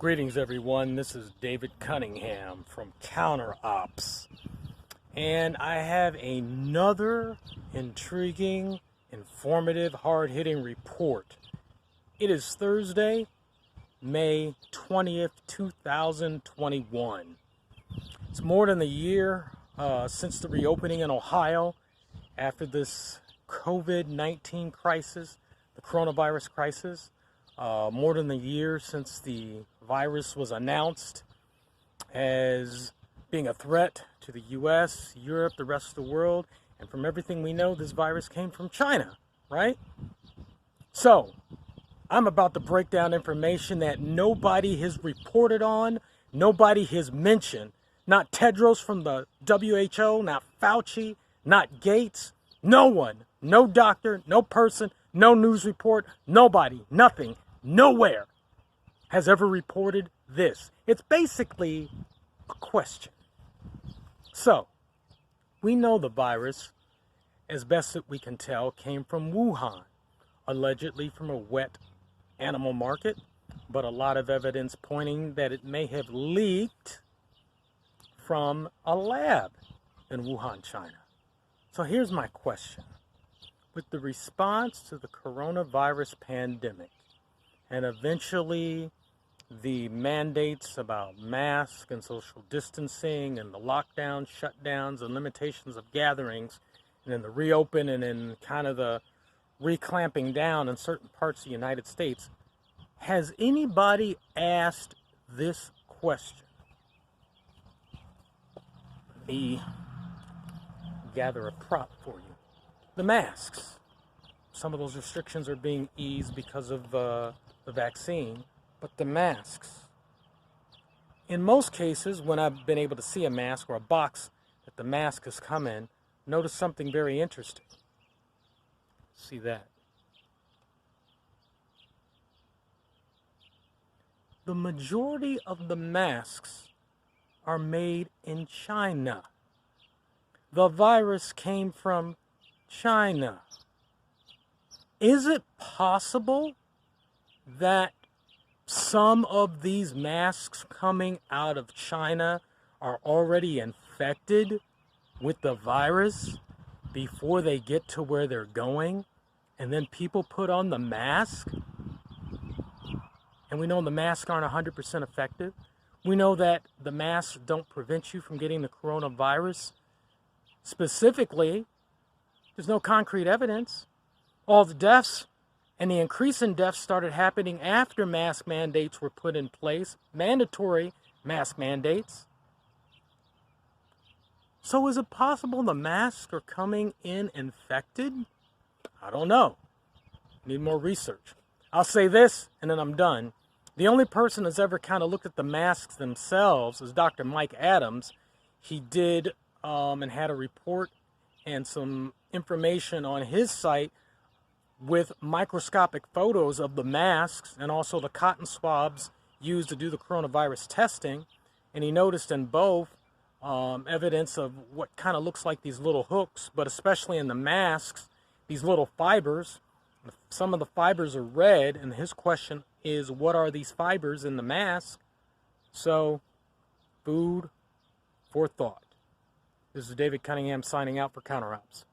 Greetings, everyone. This is David Cunningham from CounterOps, and I have another intriguing, informative, hard-hitting report. It is Thursday, May 20th, 2021. It's more than a year since the reopening in Ohio after this COVID-19 crisis, the coronavirus crisis. More than a year since the virus was announced as being a threat to the U.S., Europe, the rest of the world. And from everything we know, this virus came from China, right? So, I'm about to break down information that nobody has reported on, nobody has mentioned. Not Tedros from the WHO, not Fauci, not Gates, no one, no doctor, no person, no news report, nobody, nothing, nowhere has ever reported this. It's basically a question. So, we know the virus, as best that we can tell, came from Wuhan, allegedly from a wet animal market, but a lot of evidence pointing that it may have leaked from a lab in Wuhan, China. So here's my question. With the response to the coronavirus pandemic and eventually the mandates about masks and social distancing and the lockdowns, shutdowns, and limitations of gatherings, and then the reopening and kind of the reclamping down in certain parts of the United States, has anybody asked this question? Let me gather a prop for you. The masks. Some of those restrictions are being eased because of the vaccine, but the masks. In most cases, when I've been able to see a mask or a box that the mask has come in, notice something very interesting. See that? The majority of the masks are made in China. The virus came from China. Is it possible that some of these masks coming out of China are already infected with the virus before they get to where they're going, and then people put on the mask? And we know the masks aren't 100% effective. We know that the masks don't prevent you from getting the coronavirus. Specifically, there's no concrete evidence. All the deaths and the increase in deaths started happening after mask mandates were put in place, mandatory mask mandates. So is it possible the masks are coming in infected? I don't know. Need more research. I'll say this, and then I'm done. The only person that's ever kind of looked at the masks themselves is Dr. Mike Adams. He did and had a report and some information on his site with microscopic photos of the masks and also the cotton swabs used to do the coronavirus testing. And he noticed in both evidence of what kind of looks like these little hooks, but especially in the masks, these little fibers. Some of the fibers are red, and his question is, what are these fibers in the mask? So, food for thought. This is David Cunningham signing out for CounterOps.